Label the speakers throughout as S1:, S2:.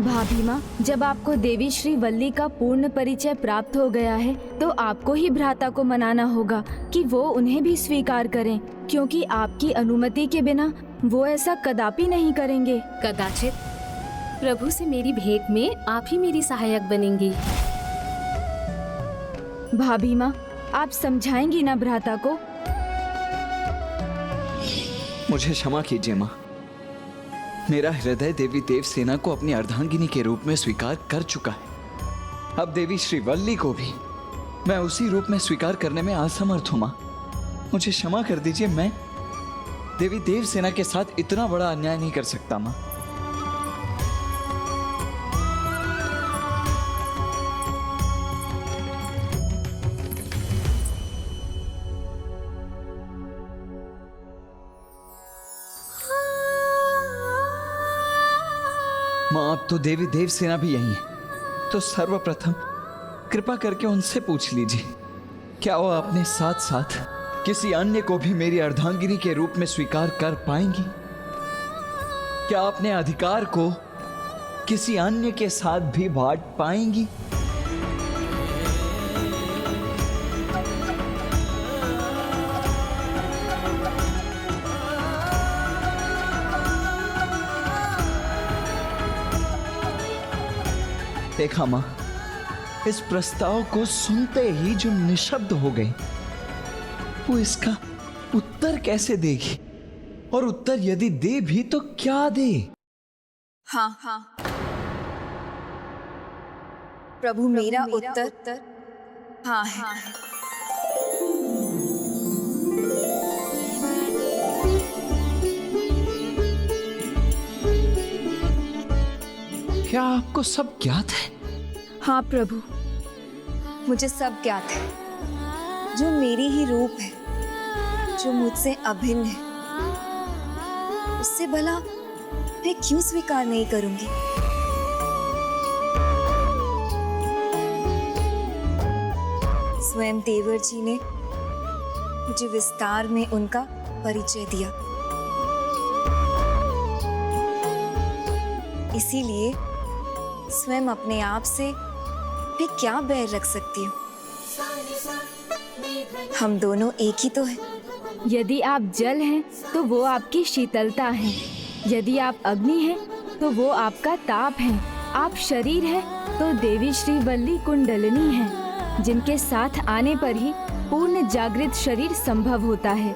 S1: भाभी माँ, जब आपको देवी श्री वल्ली का पूर्ण परिचय प्राप्त हो गया है तो आपको ही भ्राता को मनाना होगा कि वो उन्हें भी स्वीकार करें, क्योंकि आपकी अनुमति के बिना वो ऐसा कदापि नहीं करेंगे।
S2: कदाचित प्रभु से मेरी भेंट में आप ही मेरी सहायक बनेंगी।
S1: भाभी माँ, आप समझाएंगी ना भ्राता को?
S3: मुझे क्षमा कीजिए माँ। मेरा हृदय देवी देवसेना को अपनी अर्धांगिनी के रूप में स्वीकार कर चुका है। अब देवी श्रीवल्ली को भी मैं उसी रूप में स्वीकार करने में असमर्थ हूं माँ। मुझे क्षमा कर दीजिए। मैं देवी देवसेना के साथ इतना बड़ा अन्याय नहीं कर सकता माँ। माँ, अब तो देवी देवसेना भी यही है, तो सर्वप्रथम कृपा करके उनसे पूछ लीजिए, क्या वो अपने साथ साथ किसी अन्य को भी मेरी अर्धांगिनी के रूप में स्वीकार कर पाएंगी? क्या अपने अधिकार को किसी अन्य के साथ भी बांट पाएंगी? देखा मां, इस प्रस्ताव को सुनते ही जो निशब्द हो गई, वो इसका उत्तर कैसे देगी? और उत्तर यदि दे भी तो क्या दे?
S4: हाँ प्रभु, मेरा उत्तर हाँ है।
S3: क्या आपको सब ज्ञात है?
S4: हाँ प्रभु, मुझे सब ज्ञात है। जो मेरी ही रूप है, जो मुझसे अभिन्न है, उससे भला मैं क्यों स्वीकार नहीं करूंगी? स्वयं देवर जी ने मुझे विस्तार में उनका परिचय दिया, इसीलिए स्वयं अपने आप से मैं क्या बैर रख सकती हूँ? हम दोनों एक ही तो हैं।
S1: यदि आप जल हैं तो वो आपकी शीतलता है, यदि आप अग्नि हैं तो वो आपका ताप है, आप शरीर हैं तो देवी श्री वल्ली कुंडलिनी है, जिनके साथ आने पर ही पूर्ण जागृत शरीर संभव होता है,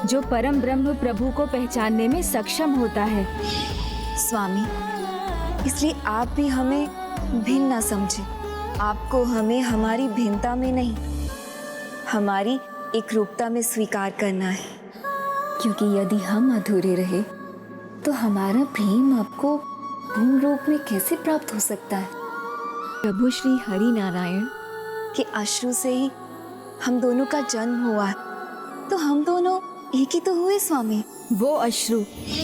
S1: जो परम ब्रह्म प्रभु को पहचानने में सक्षम होता है।
S4: स्वामी, इसलिए आप भी हमें भिन्न न समझे। आपको हमें हमारी भिन्नता में नहीं, हमारी एक रूपता में स्वीकार करना है, क्योंकि यदि हम अधूरे रहे तो हमारा प्रेम आपको पूर्ण रूप में कैसे प्राप्त हो सकता है? प्रभु श्री हरि नारायण के अश्रु से ही हम दोनों का जन्म हुआ है, तो हम दोनों एक ही तो हुए स्वामी।
S1: वो अश्रु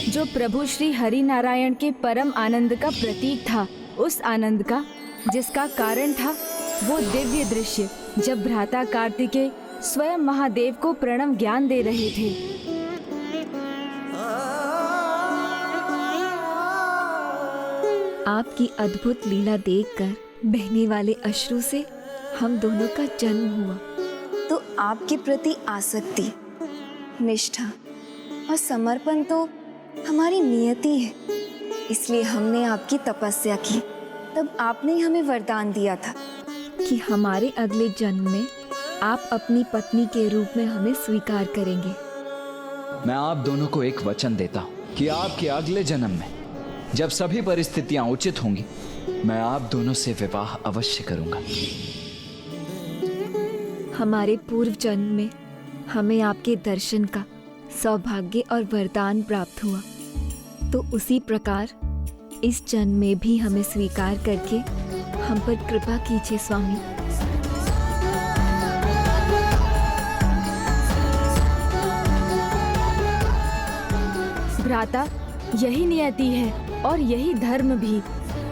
S1: जो प्रभु श्री हरि नारायण के परम आनंद का प्रतीक था, उस आनंद का जिसका कारण था वो दिव्य दृश्य, जब भ्राता कार्तिकेय स्वयं महादेव को प्रणव ज्ञान दे रहे थे।
S4: आपकी अद्भुत लीला देखकर बहने वाले अश्रु से हम दोनों का जन्म हुआ, तो आपके प्रति आसक्ति, निष्ठा और समर्पण तो हमारी नियति है। इसलिए हमने आपकी तपस्या की, तब आपने हमें वरदान दिया था कि हमारे अगले जन्म में आप अपनी पत्नी के रूप में हमें स्वीकार करेंगे।
S3: मैं आप दोनों को एक वचन देता हूं कि आपके अगले जन्म में जब सभी परिस्थितियां उचित होंगी, मैं आप दोनों से विवाह अवश्य करूंगा।
S4: हमारे पूर्व जन्म में हमें आपके दर्शन का सौभाग्य और वरदान प्राप्त हुआ, तो उसी प्रकार इस जन्म में भी हमें स्वीकार करके हम पर कृपा कीजिए स्वामी।
S1: भ्राता, यही नियति है और यही धर्म भी,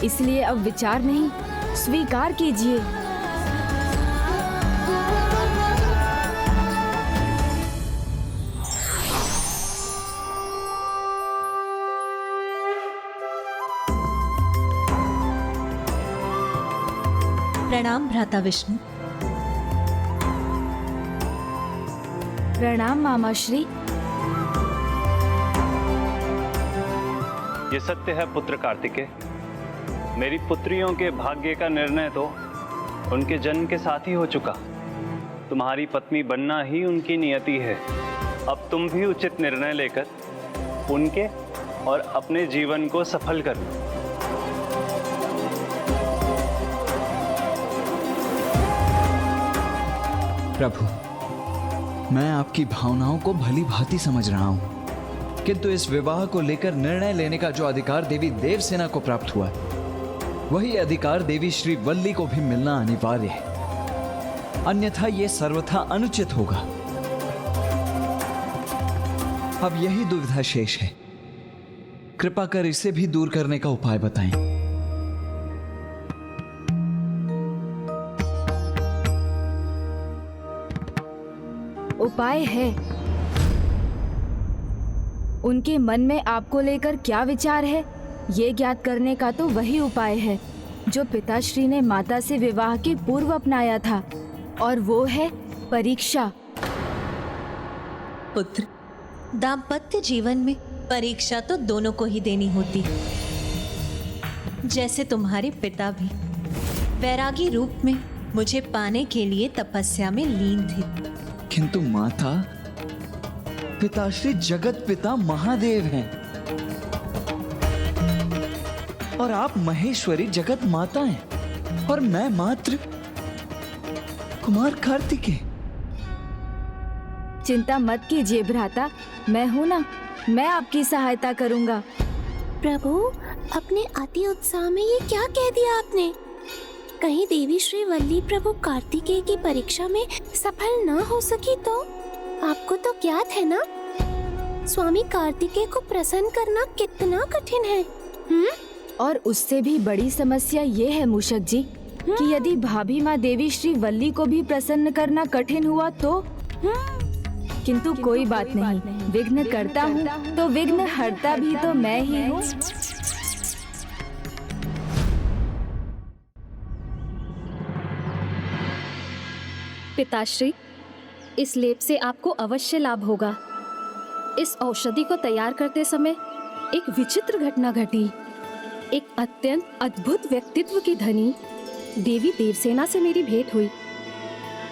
S1: इसलिए अब विचार नहीं, स्वीकार कीजिए।
S5: प्रणाम भ्राता विष्णु।
S1: प्रणाम मामा श्री।
S6: ये सत्य है पुत्र कार्तिकेय, मेरी पुत्रियों के भाग्य का निर्णय तो उनके जन्म के साथ ही हो चुका। तुम्हारी पत्नी बनना ही उनकी नियति है। अब तुम भी उचित निर्णय लेकर उनके और अपने जीवन को सफल करो।
S3: प्रभु, मैं आपकी भावनाओं को भली भांति समझ रहा हूं, किंतु इस विवाह को लेकर निर्णय लेने का जो अधिकार देवी देवसेना को प्राप्त हुआ है, वही अधिकार देवी श्री वल्ली को भी मिलना अनिवार्य है, अन्यथा यह सर्वथा अनुचित होगा। अब यही दुविधा शेष है, कृपा कर इसे भी दूर करने का उपाय बताएं।
S1: उपाय है। उनके मन में आपको लेकर क्या विचार है, ये ज्ञात करने का तो वही उपाय है जो पिताश्री ने माता से विवाह के पूर्व अपनाया था, और वो है परीक्षा।
S5: पुत्र, दाम्पत्य जीवन में परीक्षा तो दोनों को ही देनी होती है। जैसे तुम्हारे पिता भी वैरागी रूप में मुझे पाने के लिए तपस्या में लीन थे।
S3: किंतु माता, पिताश्री जगत पिता महादेव हैं और आप महेश्वरी जगत माता हैं, और मैं मात्र कुमार कार्तिकेय।
S1: चिंता मत कीजिए भ्राता, मैं हूं ना, मैं आपकी सहायता करूंगा।
S7: प्रभु, अपने अति उत्साह में ये क्या कह दिया आपने? कहीं देवी श्री वल्ली प्रभु कार्तिकेय की परीक्षा में सफल ना हो सकी तो? आपको तो ज्ञात है ना, स्वामी कार्तिकेय को प्रसन्न करना कितना कठिन है।
S1: और उससे भी बड़ी समस्या ये है मूषक जी कि यदि भाभी माँ देवी श्री वल्ली को भी प्रसन्न करना कठिन हुआ तो? किंतु कोई बात नहीं, विघ्न करता हूँ तो विघ्न हरता भी तो मैं ही हूँ।
S2: पिताश्री, इस लेप से आपको अवश्य लाभ होगा। इस औषधि को तैयार करते समय एक विचित्र घटना घटी। एक अत्यंत अद्भुत व्यक्तित्व की धनी देवी देवसेना से मेरी भेंट हुई।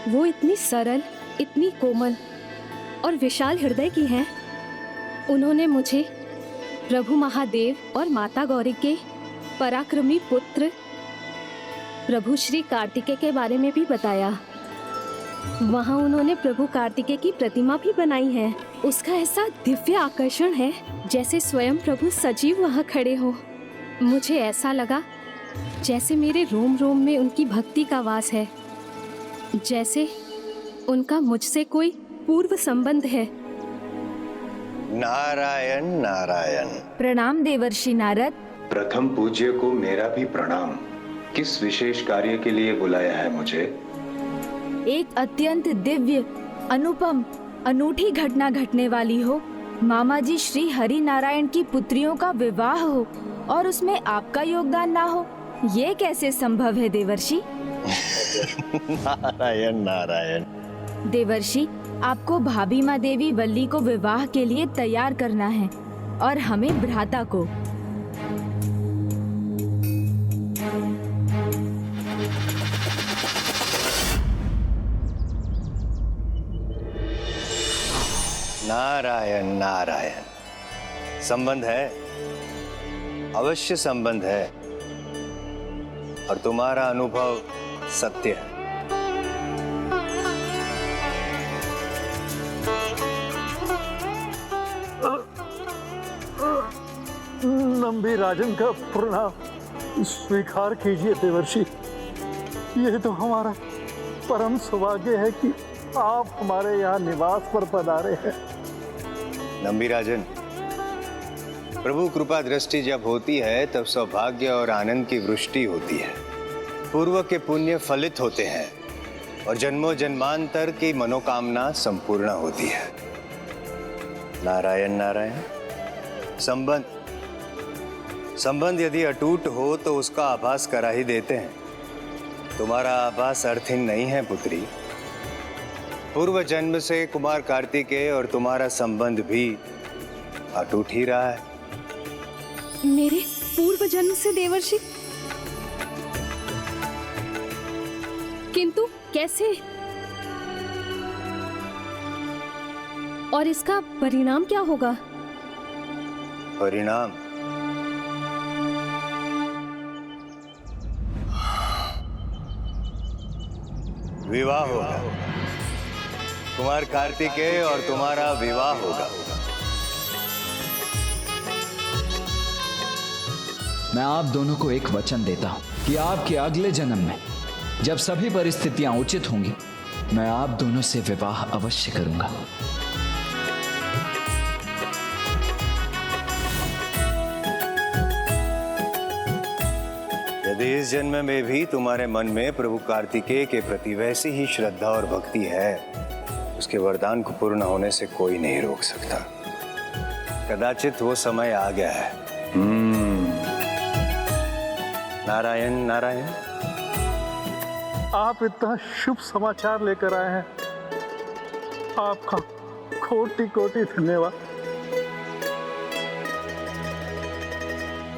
S2: वो इतनी सरल, इतनी कोमल और विशाल हृदय की हैं। उन्होंने मुझे प्रभु महादेव और माता गौरी के पराक्रमी पुत्र प्रभु श्री कार्तिकेय के बारे में भी बताया। वहाँ उन्होंने प्रभु कार्तिकेय की प्रतिमा भी बनाई है। उसका ऐसा दिव्य आकर्षण है जैसे स्वयं प्रभु सजीव वहाँ खड़े हो। मुझे ऐसा लगा जैसे मेरे रोम रोम में उनकी भक्ति का वास है, जैसे उनका मुझसे कोई पूर्व संबंध है।
S8: नारायण नारायण।
S1: प्रणाम देवर्षि नारद।
S8: प्रथम पूज्य को मेरा भी प्रणाम। किस विशेष कार्य के लिए बुलाया है मुझे?
S1: एक अत्यंत दिव्य, अनुपम, अनूठी घटना घटने वाली हो। मामा जी श्री हरि नारायण की पुत्रियों का विवाह हो और उसमें आपका योगदान ना हो, ये कैसे संभव है देवर्षि?
S8: नारायण नारायण।
S1: देवर्षि, आपको भाभी माँ देवी वल्ली को विवाह के लिए तैयार करना है और हमें भ्राता को।
S8: नारायण नारायण। संबंध है, अवश्य संबंध है, और तुम्हारा अनुभव सत्य है।
S9: नंबी राजन का प्रणाम स्वीकार कीजिए देवर्षि। यह तो हमारा परम सौभाग्य है कि आप हमारे यहाँ निवास पर पधारे हैं।
S8: नंबी राजन, प्रभु कृपा दृष्टि जब होती है तब सौभाग्य और आनंद की वृष्टि होती है। पूर्व के पुण्य फलित होते हैं और जन्मों जन्मांतर की मनोकामना संपूर्ण होती है। नारायण नारायण। संबंध यदि अटूट हो तो उसका आभास करा ही देते हैं। तुम्हारा आभास अर्थिन नहीं है पुत्री। पूर्व जन्म से कुमार कार्तिकेय और तुम्हारा संबंध भी अटूट ही रहा है।
S2: मेरे पूर्व जन्म से देवर्षि? किंतु कैसे? और इसका परिणाम क्या होगा?
S8: परिणाम विवाह होगा। कुमार कार्तिकेय और तुम्हारा विवाह होगा।
S3: मैं आप दोनों को एक वचन देता हूं कि आपके अगले जन्म में जब सभी परिस्थितियां उचित होंगी, मैं आप दोनों से विवाह अवश्य करूंगा।
S8: यदि इस जन्म में भी तुम्हारे मन में प्रभु कार्तिकेय के प्रति वैसी ही श्रद्धा और भक्ति है, उसके वरदान को पूर्ण होने से कोई नहीं रोक सकता। कदाचित वो समय आ गया है। नारायण नारायण।
S9: आप इतना शुभ समाचार लेकर आए हैं, आपका कोटि कोटि धन्यवाद।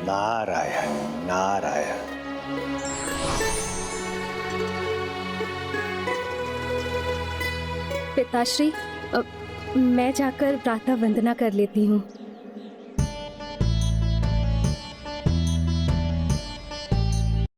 S8: नारायण नारायण।
S2: पिताश्री, मैं जाकर प्रातः वंदना कर लेती हूँ।